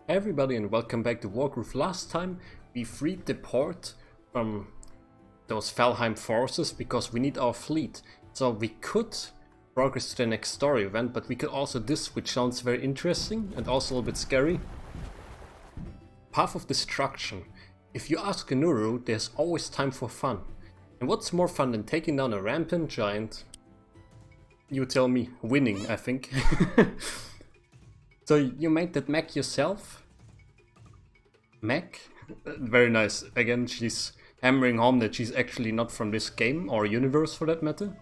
Everybody and welcome back to Wargroove. Last time we freed the port from those Valheim forces because we need our fleet. So we could progress to the next story event, but we could also do this, which sounds very interesting and also a little bit scary. Path of Destruction. If you ask a Nuru, there's always time for fun. And what's more fun than taking down a rampant giant? You tell me. Winning, I think. So you made that mech yourself? Mech? Very nice. Again, she's hammering home that she's actually not from this game, or universe for that matter.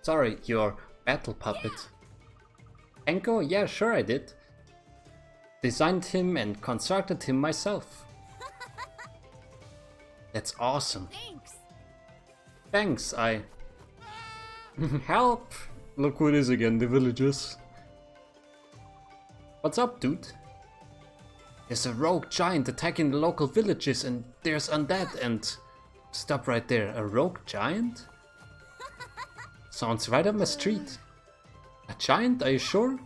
Sorry, your battle puppet. Enko? Yeah, sure I did. Designed him and constructed him myself. That's awesome. Thanks, I... Help! Look who it is again, the villagers. What's up, dude? There's a rogue giant attacking the local villages and there's undead and... Stop right there, a rogue giant? Sounds right up my street. A giant, are you sure?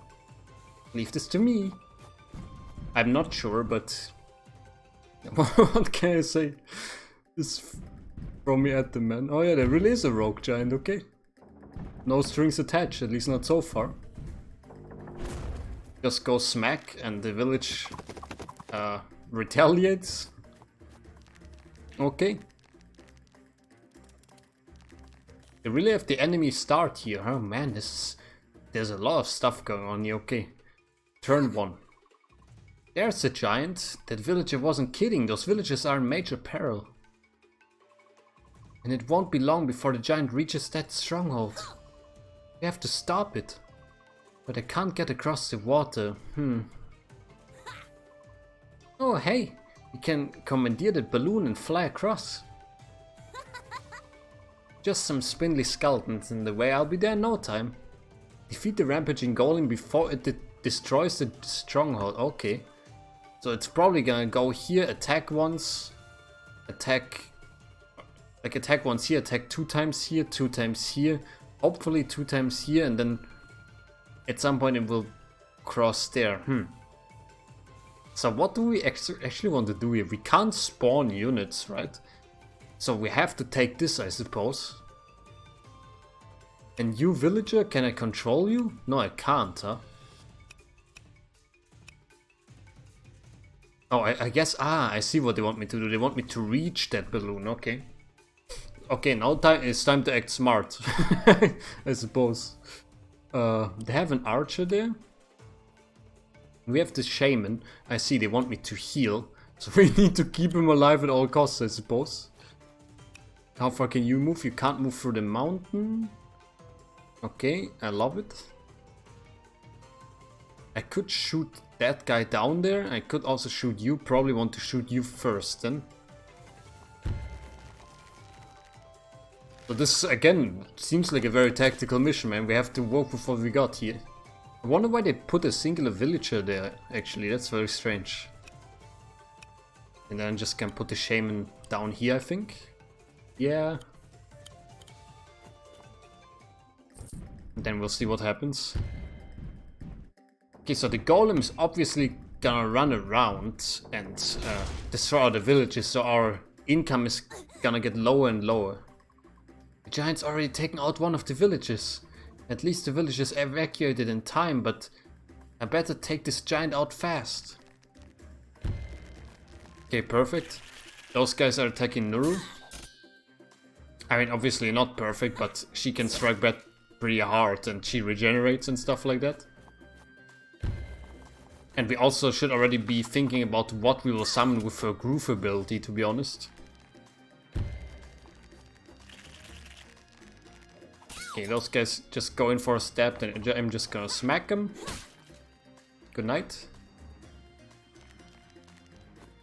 Leave this to me. I'm not sure, but... What can I say? Just throw me at the man. Oh yeah, there really is a rogue giant, okay. No strings attached, at least not so far. Just go smack and the village retaliates. Okay. They really have the enemy start here, huh? Man, there's a lot of stuff going on here, okay. Turn 1. There's a giant. That villager wasn't kidding, those villagers are in major peril. And it won't be long before the giant reaches that stronghold. We have to stop it. But I can't get across the water. Oh hey, we can commandeer the balloon and fly across. Just some spindly skeletons in the way, I'll be there in no time. Defeat the rampaging golem before it destroys the stronghold. Okay. So it's probably gonna go here, attack once, attack once here, attack 2 times here, 2 times here, hopefully 2 times here, and then at some point it will cross there. So what do we actually want to do here? We can't spawn units, right? So we have to take this, I suppose. And you villager, can I control you? No, I can't, huh? Oh, I guess, I see what they want me to do. They want me to reach that balloon, okay. Okay, now it's time to act smart, I suppose. They have an archer there. We have the shaman. I see they want me to heal. So we need to keep him alive at all costs, I suppose. How far can you move? You can't move through the mountain. Okay, I love it. I could shoot that guy down there. I could also shoot you. Probably want to shoot you first then. So this, again, seems like a very tactical mission, man. We have to work with what we got here. I wonder why they put a singular villager there, actually. That's very strange. And then just can put the shaman down here, I think. Yeah. And then we'll see what happens. Okay, so the golem is obviously gonna run around and destroy all the villages, so our income is gonna get lower and lower. The giant's already taken out one of the villages. At least the village is evacuated in time, but I better take this giant out fast. Okay, perfect. Those guys are attacking Nuru. I mean, obviously not perfect, but she can strike back pretty hard and she regenerates and stuff like that. And we also should already be thinking about what we will summon with her groove ability, to be honest. Okay, those guys just go in for a stab, then I'm just gonna smack them. Good night.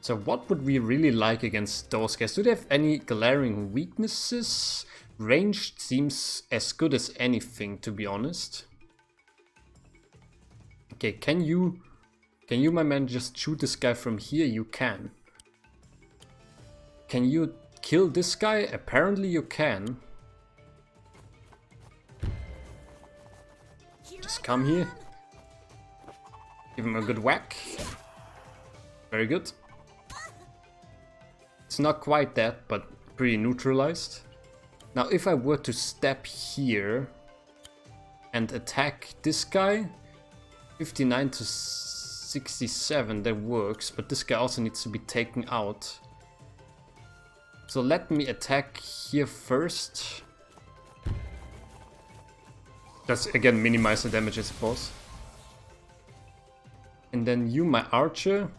So what would we really like against those guys? Do they have any glaring weaknesses? Range seems as good as anything, to be honest. Okay, can you, my man, just shoot this guy from here? You can. Can you kill this guy? Apparently you can. Just come here. Give him a good whack. Very good. It's not quite that, but pretty neutralized. Now if I were to step here and attack this guy, 59 to 67, that works, but this guy also needs to be taken out. So let me attack here first. Let's again minimize the damage, I suppose. And then you, my archer.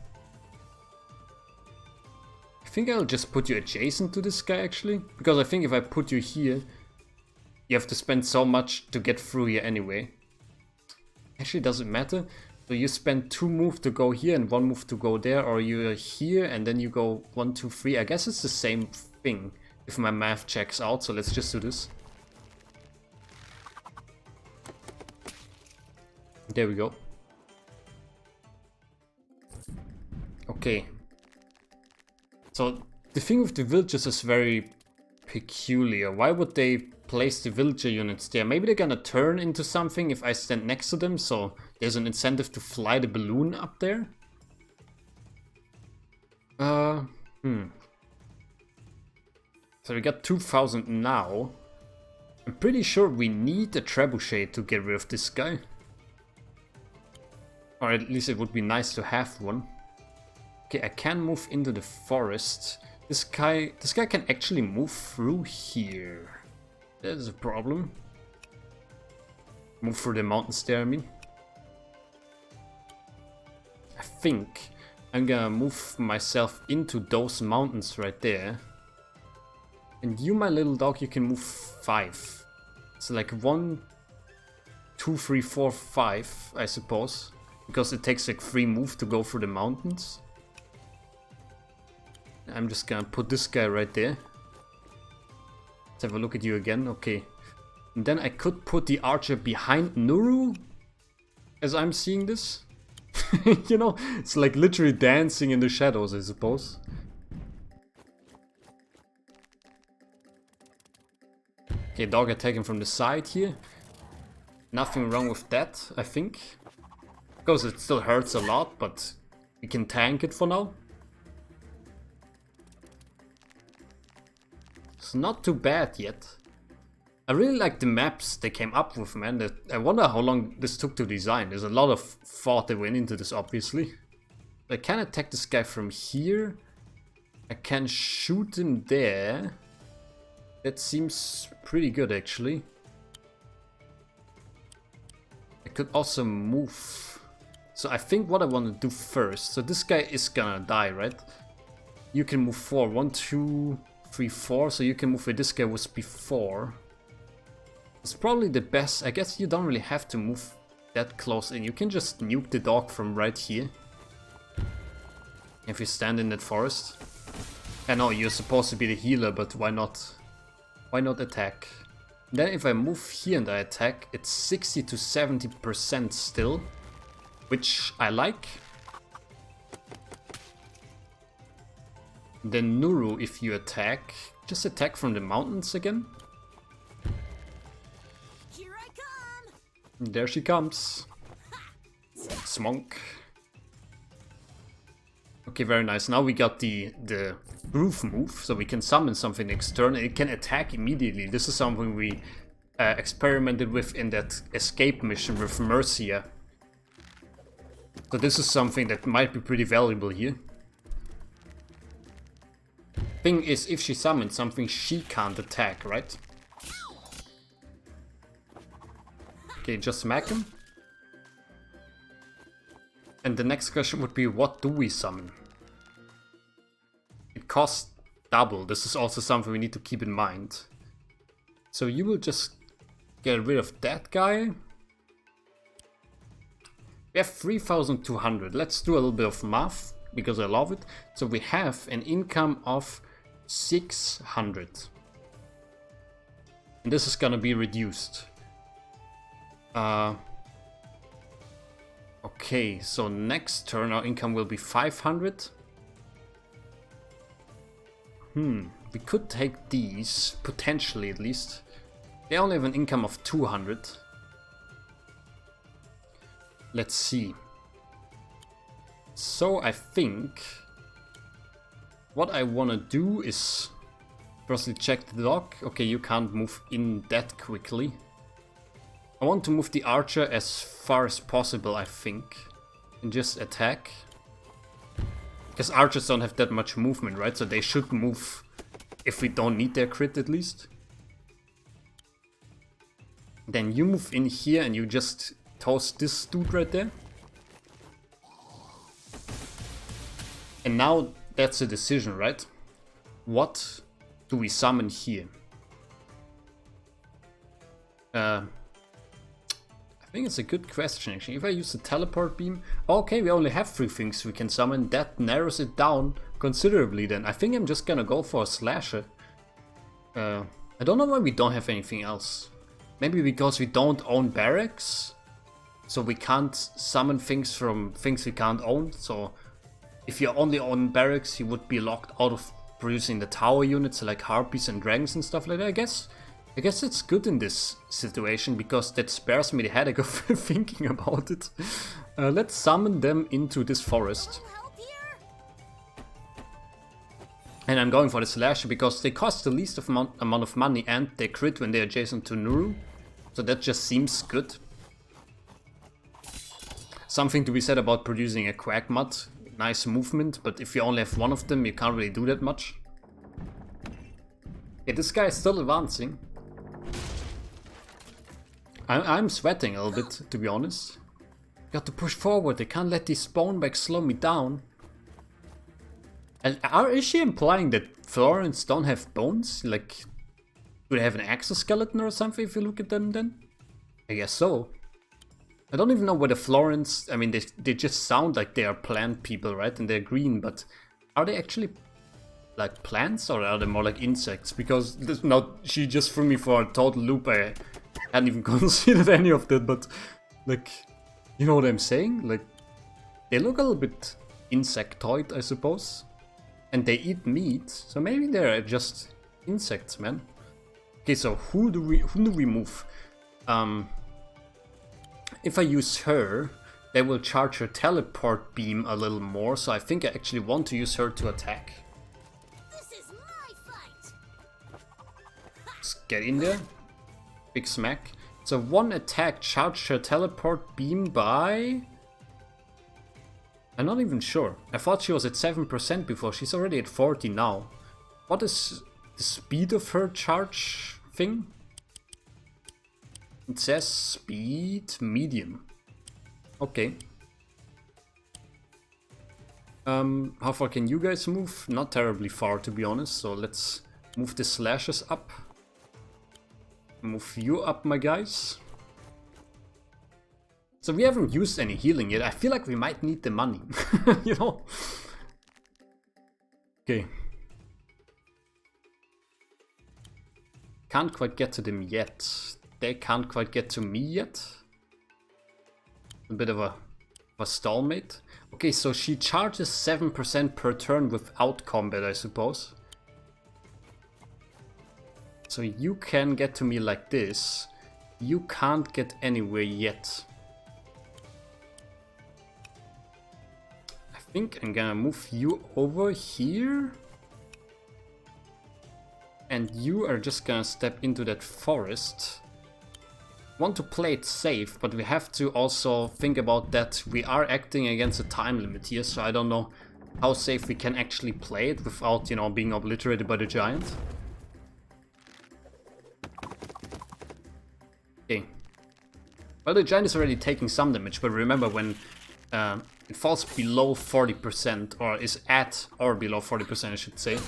I think I'll just put you adjacent to this guy actually. Because I think if I put you here, you have to spend so much to get through here anyway. Actually, doesn't matter. So you spend 2 moves to go here and 1 move to go there, or you're here and then you go 1, 2, 3. I guess it's the same thing if my math checks out, so let's just do this. There we go. Okay. So the thing with the villagers is very peculiar. Why would they place the villager units there? Maybe they're gonna turn into something if I stand next to them, so there's an incentive to fly the balloon up there. So we got 2000 now. I'm pretty sure we need a trebuchet to get rid of this guy. Or at least it would be nice to have one. Okay, I can move into the forest. This guy can actually move through here. That is a problem. Move through the mountains there, I mean. I think I'm gonna move myself into those mountains right there. And you, my little dog, you can move 5. So like 1, 2, 3, 4, 5, I suppose. Because it takes like 3 moves to go through the mountains. I'm just gonna put this guy right there. Let's have a look at you again. Okay. And then I could put the archer behind Nuru, as I'm seeing this. You know, it's like literally dancing in the shadows, I suppose. Okay, dog attacking from the side here. Nothing wrong with that, I think. Because it still hurts a lot, but we can tank it for now. It's not too bad yet. I really like the maps they came up with, man. I wonder how long this took to design. There's a lot of thought that went into this, obviously. I can attack this guy from here. I can shoot him there. That seems pretty good, actually. I could also move. So I think what I want to do first. So this guy is gonna die, right? You can move 4. 1, 2, 3, 4. So you can move where this guy was before. It's probably the best. I guess you don't really have to move that close in. You can just nuke the dog from right here. If you stand in that forest. I know you're supposed to be the healer, but why not? Why not attack? Then if I move here and I attack, it's 60 to 70% still. Which I like. Then Nuru, if you attack, just attack from the mountains again. Here I come. There she comes. Smonk. Okay, very nice. Now we got the groove move, so we can summon something external. It can attack immediately. This is something we experimented with in that escape mission with Mercia. So this is something that might be pretty valuable here. Thing is, if she summons something, she can't attack, right? Okay, just smack him. And the next question would be, what do we summon? It costs double. This is also something we need to keep in mind. So you will just get rid of that guy. We have 3,200. Let's do a little bit of math, because I love it. So we have an income of 600. And this is gonna be reduced. Okay, so next turn our income will be 500. We could take these, potentially at least. They only have an income of 200. Let's see. So I think what I want to do is firstly check the dock. Okay, you can't move in that quickly. I want to move the archer as far as possible, I think, and just attack. Because archers don't have that much movement, right? So they should move if we don't need their crit at least. Then you move in here and you just toast this dude right there. And now that's a decision, right? What do we summon here? I think it's a good question actually. If I use the teleport beam, okay, we only have 3 things we can summon. That narrows it down considerably then. I think I'm just gonna go for a slasher. I don't know why we don't have anything else. Maybe because we don't own barracks, so we can't summon things from things we can't own. So if you only own barracks, you would be locked out of producing the tower units like harpies and dragons and stuff like that, I guess. I guess it's good in this situation because that spares me the headache of thinking about it. Let's summon them into this forest. And I'm going for the slasher because they cost the least amount of money and they crit when they're adjacent to Nuru. So that just seems good. Something to be said about producing a quack mud. Nice movement, but if you only have 1 of them, you can't really do that much. Yeah, this guy is still advancing. I'm sweating a little bit, to be honest. Got to push forward, I can't let these spawn back slow me down. And is she implying that Florins don't have bones? Like, do they have an exoskeleton or something if you look at them then? I guess so. I don't even know where the Florins, I mean, they just sound like they are plant people, right? And they're green, but are they actually like plants or are they more like insects? Because this, now she just threw me for a total loop. I hadn't even considered any of that, but like, you know what I'm saying? Like, they look a little bit insectoid, I suppose. And they eat meat, so maybe they're just insects, man. Okay, so who do we move? If I use her, they will charge her teleport beam a little more, so I think I actually want to use her to attack. This is my fight. Let's get in there. Big smack. So 1 attack charged her teleport beam by... I'm not even sure. I thought she was at 7% before. She's already at 40 now. What is the speed of her charge thing? It says speed medium. Okay. How far can you guys move? Not terribly far, to be honest. So let's move the slashes up. Move you up, my guys. So we haven't used any healing yet. I feel like we might need the money, you know? Okay. Can't quite get to them yet. They can't quite get to me yet. A bit of a stalemate. Okay, so she charges 7% per turn without combat, I suppose. So you can get to me like this. You can't get anywhere yet. I think I'm gonna move you over here. And you are just gonna step into that forest. Want to play it safe, but we have to also think about that we are acting against a time limit here, so I don't know how safe we can actually play it without, you know, being obliterated by the giant. Okay. Well, the giant is already taking some damage, but remember when it falls below 40%, or is at or below 40%, I should say,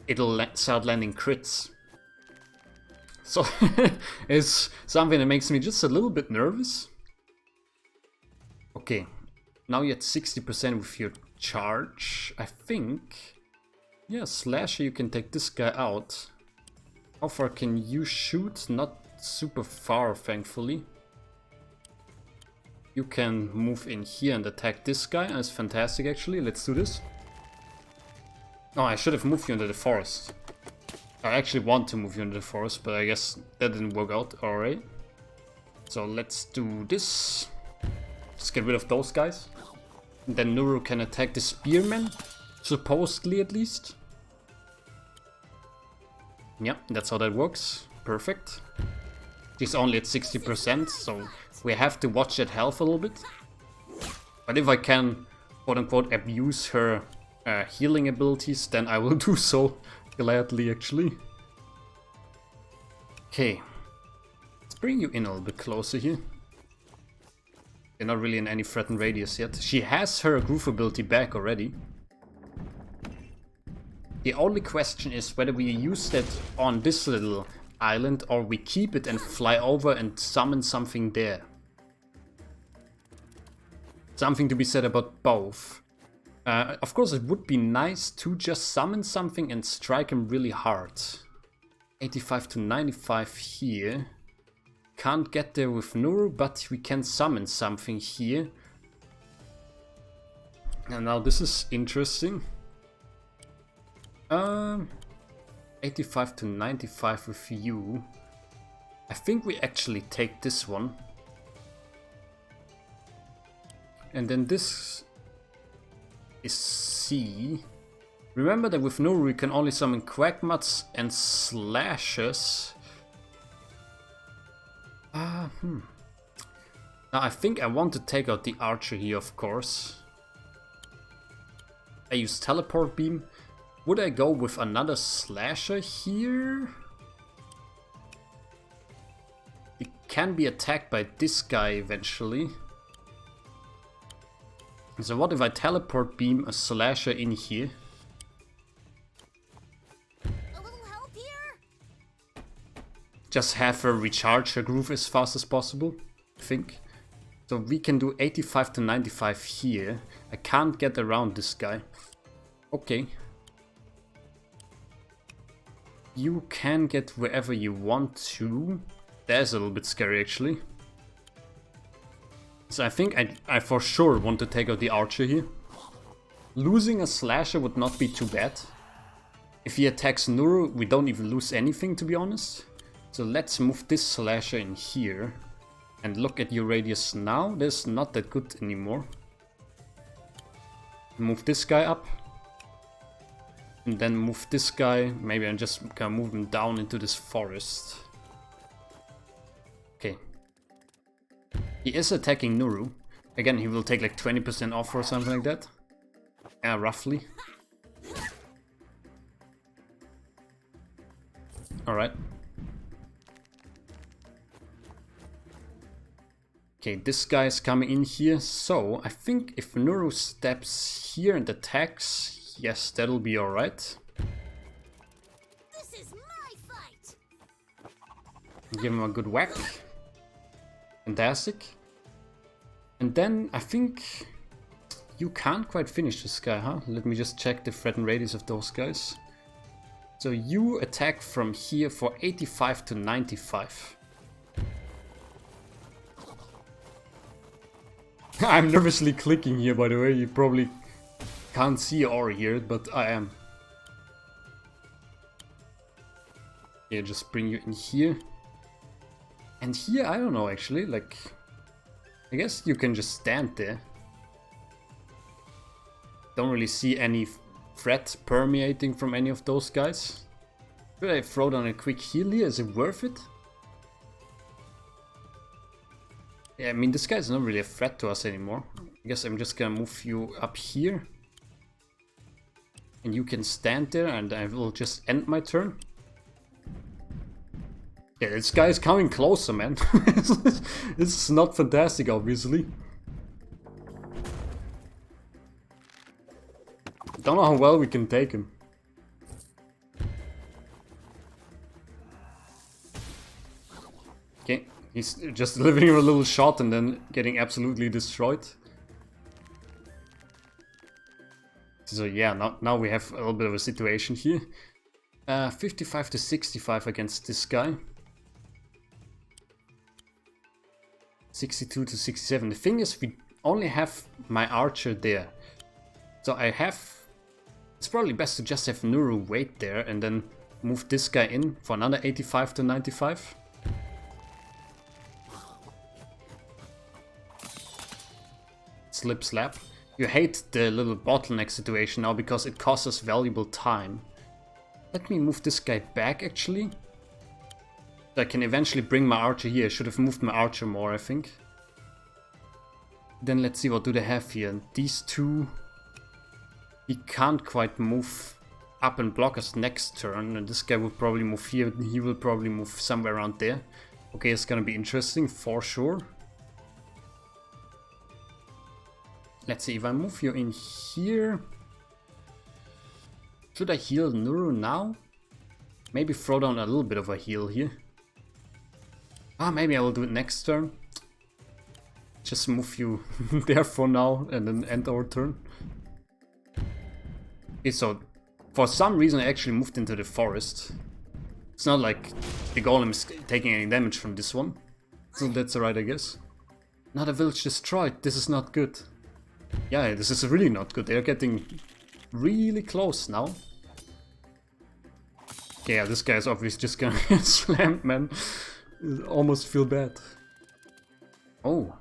it'll start landing crits. So it's something that makes me just a little bit nervous. Okay, now you're at 60% with your charge. I think, yeah, Slasher, you can take this guy out. How far can you shoot? Not super far, thankfully. You can move in here and attack this guy. That's fantastic, actually. Let's do this. Oh, I should have moved you into the forest. I actually want to move you into the forest, but I guess that didn't work out. Alright. So let's do this. Just get rid of those guys. Then Nuru can attack the spearman, supposedly at least. Yeah, that's how that works. Perfect. She's only at 60%, so we have to watch that health a little bit. But if I can, quote-unquote, abuse her healing abilities, then I will do so gladly, actually. Okay. Let's bring you in a little bit closer here. You're not really in any threatened radius yet. She has her groove ability back already. The only question is whether we use that on this little island or we keep it and fly over and summon something there. Something to be said about both. Of course, it would be nice to just summon something and strike him really hard. 85 to 95 here. Can't get there with Nuru, but we can summon something here. And now this is interesting. 85 to 95 with you. I think we actually take this one. And then this is C. Remember that with Nuru we can only summon Quackmuts and Slashes. Now I think I want to take out the archer here, of course. I use teleport beam. Would I go with another slasher here? It can be attacked by this guy eventually. So what if I teleport beam a slasher in here? A little help here? Just have her recharge her groove as fast as possible, I think. So we can do 85 to 95 here. I can't get around this guy. Okay. You can get wherever you want to. That's a little bit scary actually. So I think I for sure want to take out the archer here. Losing a slasher would not be too bad. If he attacks Nuru, we don't even lose anything, to be honest. So let's move this slasher in here. And look at your radius now. That's not that good anymore. Move this guy up. And then move this guy. Maybe I'm just gonna move him down into this forest. Okay. He is attacking Nuru. Again, he will take like 20% off or something like that. Yeah, roughly. Alright. Okay, this guy is coming in here. So, I think if Nuru steps here and attacks, yes, that'll be alright. This is my fight. Give him a good whack. Fantastic. And then I think you can't quite finish this guy, huh? Let me just check the threatened radius of those guys. So you attack from here for 85 to 95. I'm nervously clicking here, by the way. You probably can't see or hear it, but I am. Yeah, just bring you in here. And here, I don't know actually, like, I guess you can just stand there. Don't really see any threat permeating from any of those guys. Should I throw down a quick heal here? Is it worth it? Yeah, I mean, this guy's not really a threat to us anymore. I guess I'm just gonna move you up here. And you can stand there and I will just end my turn. Yeah, this guy is coming closer, man. This is not fantastic, obviously. Don't know how well we can take him. Okay, he's just delivering a little shot and then getting absolutely destroyed. So yeah, now we have a little bit of a situation here. 55 to 65 against this guy. 62 to 67. The thing is, we only have my archer there. So I have... It's probably best to just have Nuru wait there and then move this guy in for another 85 to 95. Slip slap. You hate the little bottleneck situation now because it costs us valuable time. Let me move this guy back actually. So I can eventually bring my archer here. I should have moved my archer more, I think. Then let's see, what do they have here? These two, he can't quite move up and block us next turn. And this guy will probably move here. He will probably move somewhere around there. Okay, it's gonna be interesting for sure. Let's see, if I move you in here... Should I heal Nuru now? Maybe throw down a little bit of a heal here. Ah, maybe I will do it next turn. Just move you there for now and then end our turn. Okay, so for some reason I actually moved into the forest. It's not like the golem is taking any damage from this one. So that's alright, I guess. Not a village destroyed. This is not good. Yeah, this is really not good. They're getting really close now. Okay, yeah, this guy's obviously just gonna get slammed, man. I almost feel bad. Oh,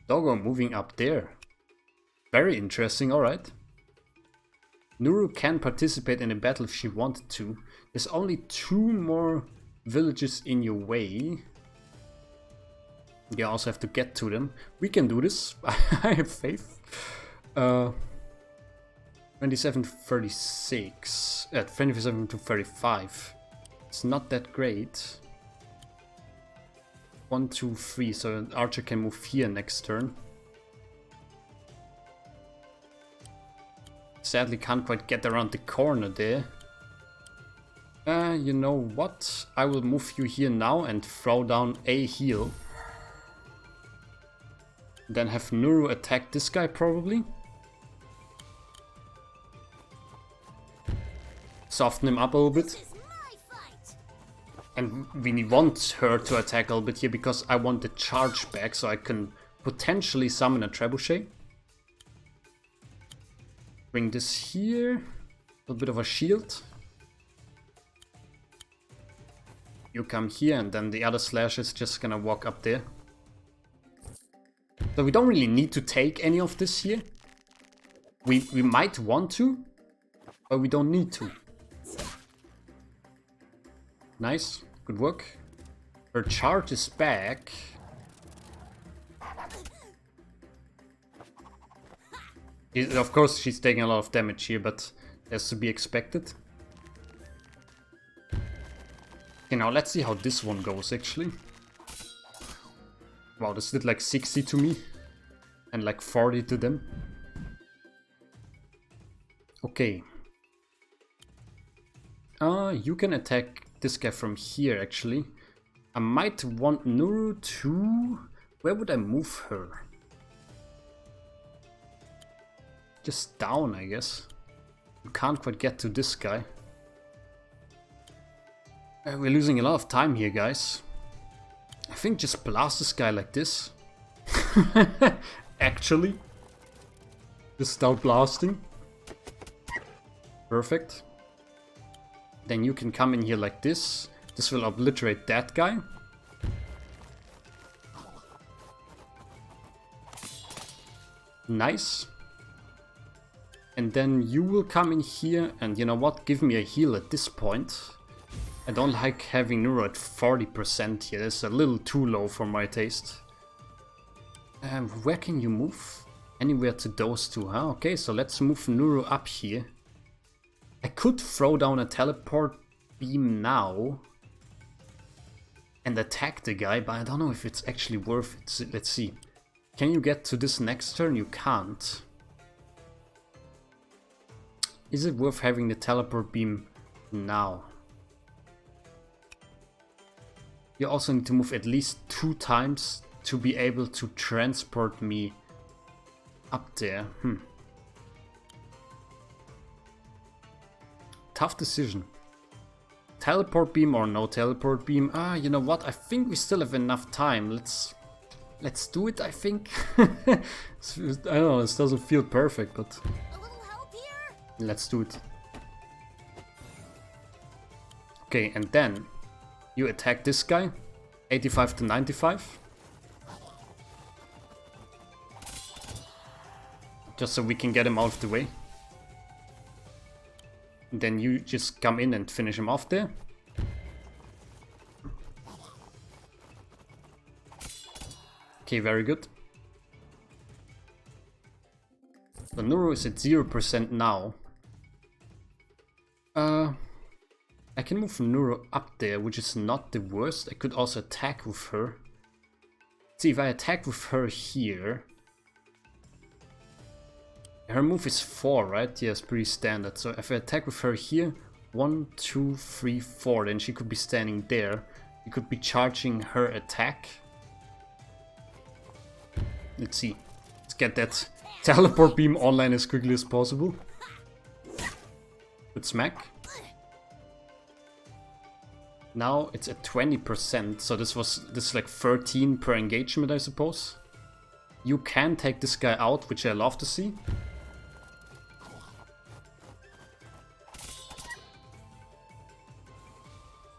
doggo moving up there. Very interesting, alright. Nuru can participate in a battle if she wanted to. There's only 2 more villages in your way. You also have to get to them. We can do this. I have faith. 27 to 36. 27 to 35. It's not that great. 1, 2, 3. So an archer can move here next turn. Sadly can't quite get around the corner there. You know what? I will move you here now and throw down a heal. Then have Nuru attack this guy probably. Soften him up a little bit. And we want her to attack a little bit here because I want the charge back so I can potentially summon a trebuchet. Bring this here. A little bit of a shield. You come here and then the other slash is just gonna walk up there. So we don't really need to take any of this here. We might want to, but we don't need to. Nice, good work. Her charge is back. Of course she's taking a lot of damage here, but that's to be expected. Okay, now let's see how this one goes actually. Wow, this did like 60 to me and like 40 to them. Okay. You can attack this guy from here actually. I might want Nuru to... Where would I move her? Just down, I guess. You can't quite get to this guy. We're losing a lot of time here, guys. I think just blast this guy like this. Actually. Just start blasting. Perfect. Then you can come in here like this. This will obliterate that guy. Nice. And then you will come in here and you know what? Give me a heal at this point. I don't like having Nuru at 40% here. That's a little too low for my taste. Where can you move? Anywhere to those two, huh? Okay, so let's move Nuru up here. I could throw down a teleport beam now and attack the guy, but I don't know if it's actually worth it. Let's see. Can you get to this next turn? You can't. Is it worth having the teleport beam now? You also need to move at least 2 times to be able to transport me up there. Tough decision. Teleport beam or no teleport beam? You know what? I think we still have enough time. Let's do it, I think. I don't know, this doesn't feel perfect, but A little help here? let's do it. Okay, and then you attack this guy. 85 to 95. just so we can get him out of the way. And then you just come in and finish him off there. Okay, very good. So Nuro is at 0% now. I can move Nuro up there, which is not the worst. I could also attack with her. See, if I attack with her here... Her move is 4, right? Yeah, it's pretty standard. So if I attack with her here, 1, 2, 3, 4, then she could be standing there. You could be charging her attack. Let's see. Let's get that teleport beam online as quickly as possible. Good smack. Now it's at 20%, so this is like 13 per engagement, I suppose. You can take this guy out, which I love to see.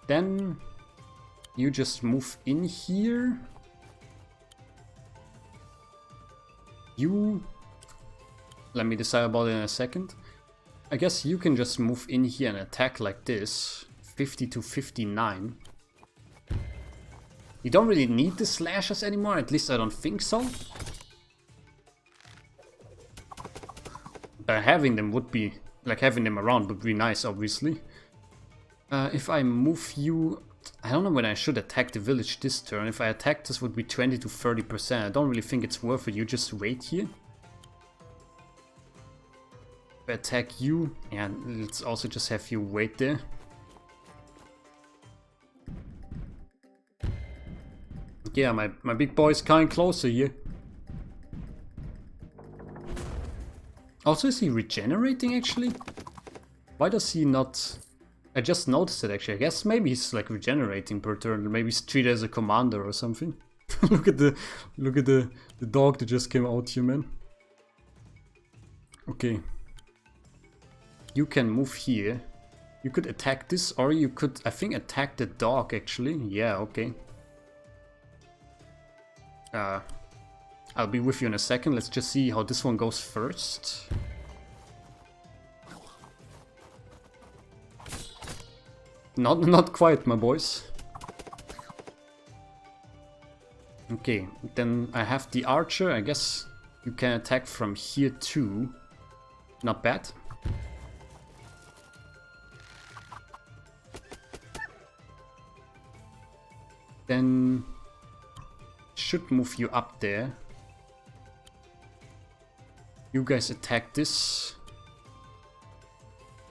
Then you just move in here. Let me decide about it in a second. I guess you can just move in here and attack like this. 50 to 59. You don't really need the slashers anymore, at least I don't think so. But having them would be, like having them around would be nice, obviously. If I move you, I don't know when I should attack the village this turn. If I attack this would be 20 to 30%. I don't really think it's worth it. You just wait here. If I attack you, yeah, let's also just have you wait there. Yeah, my big boy is coming closer here. Also, is he regenerating actually? Why does he not... I just noticed it actually. I guess maybe he's like regenerating per turn. Maybe he's treated as a commander or something. look at the dog that just came out here, man. Okay. You can move here. You could attack this, or you could, I think, attack the dog actually. Yeah, okay. I'll be with you in a second. Let's just see how this one goes first. Not quite, my boys. Okay, then I have the archer. I guess you can attack from here too. Not bad. Then should move you up there. You guys attack this.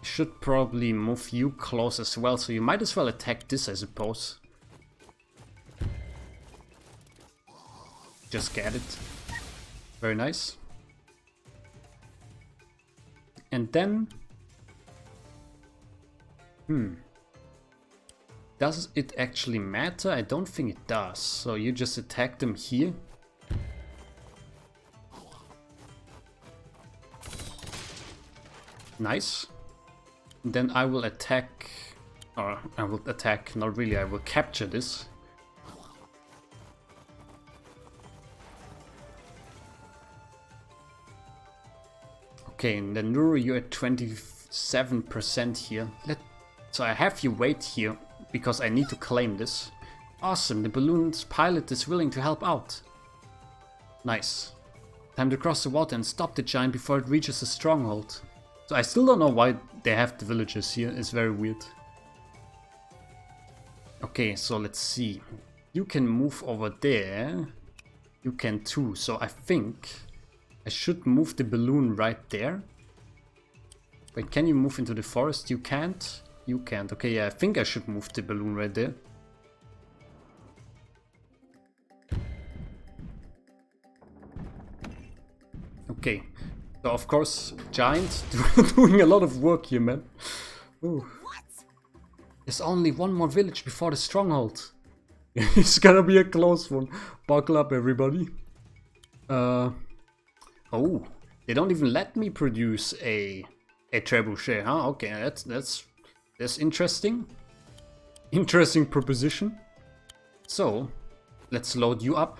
Should probably move you close as well, so you might as well attack this, I suppose. Just get it. Very nice. And then... Does it actually matter? I don't think it does. So you just attack them here. Nice. And then I will attack... Or I will attack, not really, I will capture this. Okay, and then Nuru, you're at 27% here. So I have you wait here, because I need to claim this. Awesome, the balloon's pilot is willing to help out. Nice. Time to cross the water and stop the giant before it reaches the stronghold. So I still don't know why they have the villagers here, it's very weird. Okay, so let's see. You can move over there. You can too, so I think I should move the balloon right there. Wait, can you move into the forest? You can't? You can't. Okay, yeah, I think I should move the balloon right there. Okay, so of course, giant doing a lot of work here, man. Ooh. There's only one more village before the stronghold. It's gonna be a close one. Buckle up, everybody. Oh, they don't even let me produce a trebuchet, huh? Okay, that's interesting. Interesting proposition. So, let's load you up.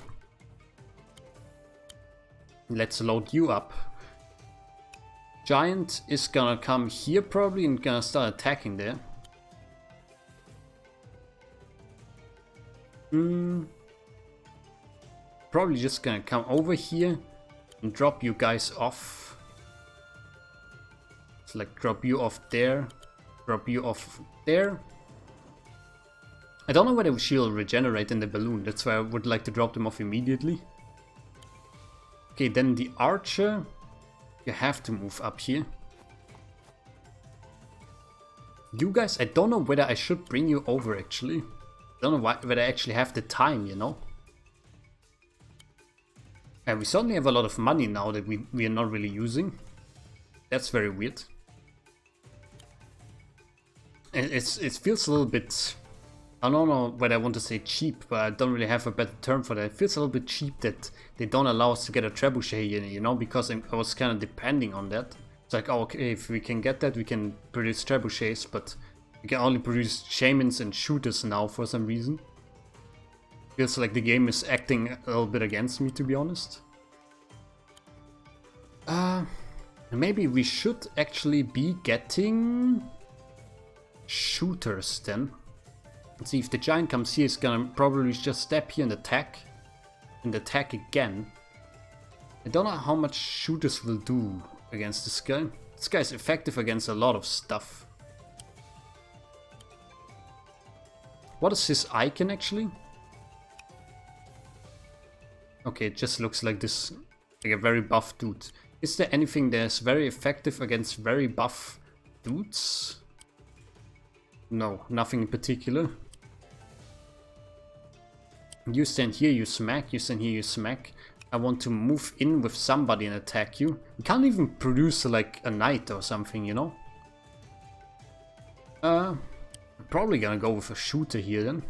Let's load you up. giant is gonna come here probably and gonna start attacking there. Probably just gonna come over here and drop you guys off. It's like drop you off there, drop you off there. I don't know whether she'll regenerate in the balloon, that's why I would like to drop them off immediately. Okay, then the archer, you have to move up here. You guys, I don't know whether I should bring you over actually. I don't know whether I actually have the time, you know. And we suddenly have a lot of money now that we are not really using. That's very weird. And it feels a little bit... I don't know whether I want to say cheap, but I don't really have a better term for that. It feels a little bit cheap that they don't allow us to get a trebuchet here, you know, because I was kind of depending on that. It's like, oh, okay, if we can get that, we can produce trebuchets, but we can only produce shamans and shooters now for some reason. Feels like the game is acting a little bit against me, to be honest. Maybe we should actually be getting shooters then. Let's see, if the giant comes here, it's gonna probably just step here and attack again. I don't know how much shooters will do against this guy. This guy is effective against a lot of stuff. What is his icon actually? Okay, it just looks like this, like a very buff dude. Is there anything that's very effective against very buff dudes? No, nothing in particular. You stand here, you smack, you stand here, you smack. I want to move in with somebody and attack you. We can't even produce like a knight or something, you know? I'm probably gonna go with a shooter here then.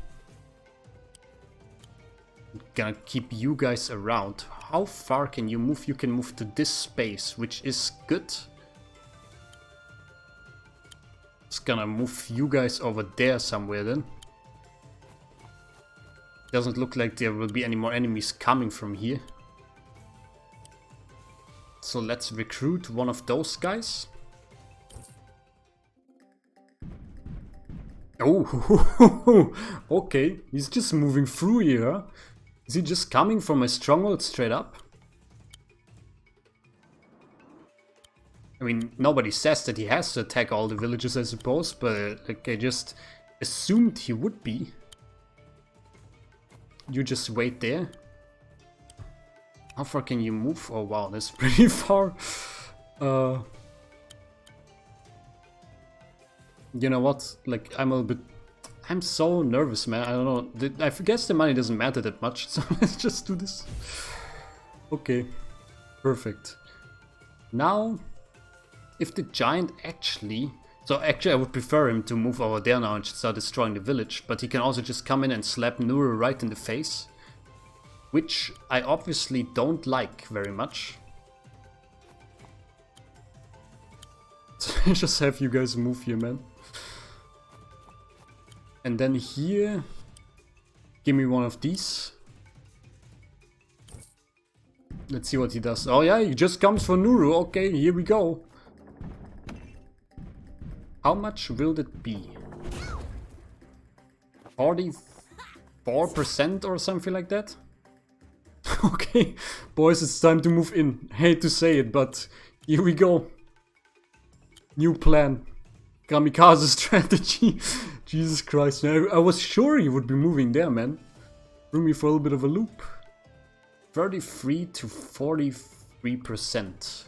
Gonna keep you guys around. How far can you move? You can move to this space, which is good. It's gonna move you guys over there somewhere then. Doesn't look like there will be any more enemies coming from here. So let's recruit one of those guys. Oh, okay. He's just moving through here, huh? Is he just coming from a stronghold straight up? I mean, nobody says that he has to attack all the villages, I suppose, but like, I just assumed he would be. You just wait there. How far can you move? Oh wow, that's pretty far. You know what? Like, I'm so nervous, man. I don't know. I guess the money doesn't matter that much, so let's just do this. Okay, perfect. Now, if the giant actually... So actually I would prefer him to move over there now and start destroying the village, but he can also just come in and slap Nuru right in the face. Which I obviously don't like very much. So I just have you guys move here, man. And then here, give me one of these. Let's see what he does. Oh yeah, he just comes for Nuru. Okay, here we go. How much will it be? 44% or something like that? Okay, boys, it's time to move in. Hate to say it, but here we go. New plan. Kamikaze strategy. Jesus Christ, man. I was sure he would be moving there, man. Threw me for a little bit of a loop. 33 to 43%.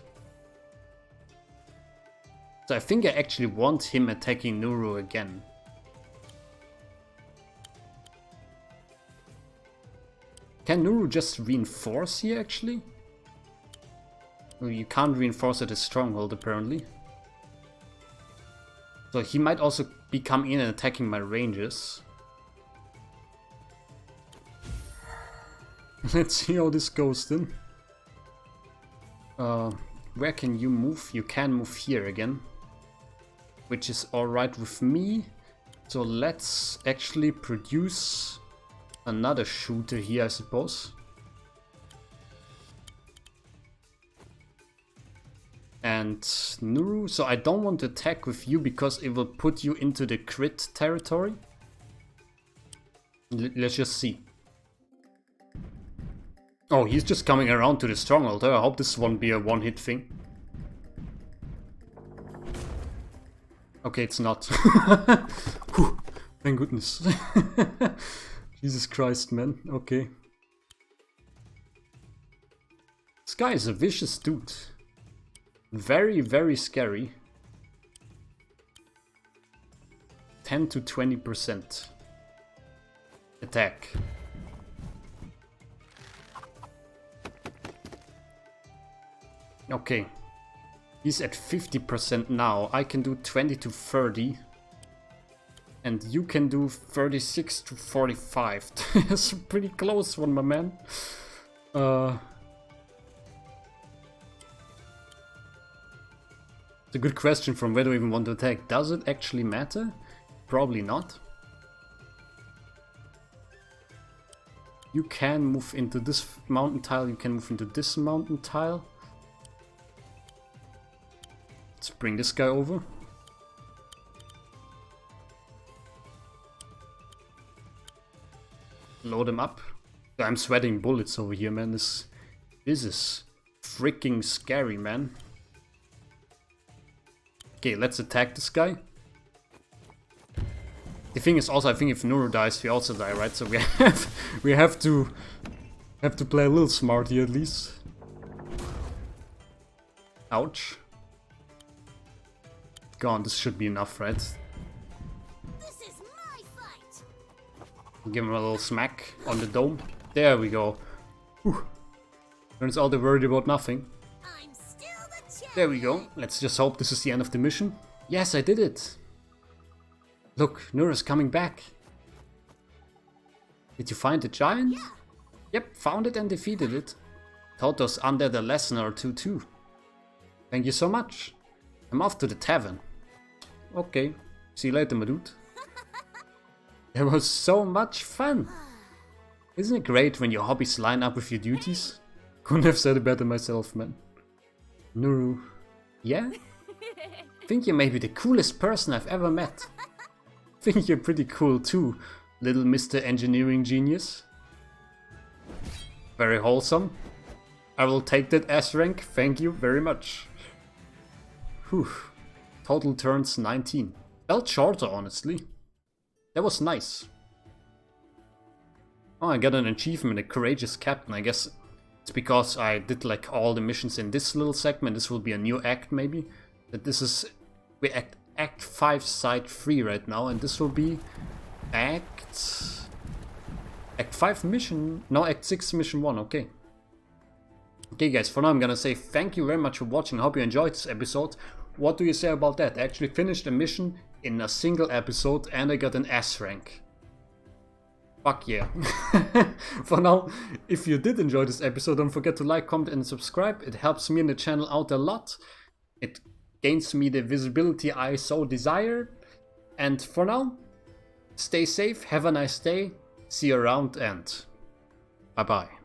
So I think I actually want him attacking Nuru again. Can Nuru just reinforce here actually? Well, you can't reinforce at a stronghold apparently. So he might also be coming in and attacking my ranges. Let's see how this goes then. Where can you move? You can move here again. Which is alright with me. So let's actually produce another shooter here, I suppose. and Nuru. So I don't want to attack with you because it will put you into the crit territory. Let's just see. Oh, he's just coming around to the stronghold. I hope this won't be a one-hit thing. Okay, it's not. Whew, thank goodness. Jesus Christ, man. Okay. This guy is a vicious dude. Very, very scary. 10 to 20% attack. Okay. He's at 50% now. I can do 20 to 30. And you can do 36 to 45. That's a pretty close one, my man. It's a good question from where do I even want to attack. Does it actually matter? Probably not. You can move into this mountain tile, you can move into this mountain tile. Let's bring this guy over. Load him up. I'm sweating bullets over here, man. This is freaking scary, man. Okay, let's attack this guy. The thing is also, I think if Nuru dies, we also die, right? So we have to play a little smart here at least. Ouch. Go on, this should be enough, right? This is my fight. Give him a little smack on the dome. There we go. Whew. Turns out they're worried about nothing. I'm still the champion. There we go. Let's just hope this is the end of the mission. Yes, I did it. Look, Nuru's coming back. Did you find the giant? Yeah. Yep, found it and defeated it. Taught those undead a lesson or two too. Thank you so much. I'm off to the tavern. Okay, see you later, my dude. It was so much fun. Isn't it great when your hobbies line up with your duties? Couldn't have said it better myself, man. Nuru. Yeah? Think you may be the coolest person I've ever met. Think you're pretty cool too, little Mr. Engineering Genius. Very wholesome. I will take that S rank, thank you very much. Whew. Total turns 19. Felt shorter, honestly. That was nice. Oh, I got an achievement, a courageous captain. I guess it's because I did like all the missions in this little segment. This will be a new act maybe. That this is, we're act 5 side 3 right now, and this will be act 5 mission, no, act 6 mission 1, okay. Okay guys, for now I'm gonna say thank you very much for watching. I hope you enjoyed this episode. What do you say about that? I actually finished a mission in a single episode and I got an S rank. Fuck yeah. For now, if you did enjoy this episode, don't forget to like, comment and subscribe. It helps me and the channel out a lot. It gains me the visibility I so desire. And for now, stay safe, have a nice day, see you around, and bye bye.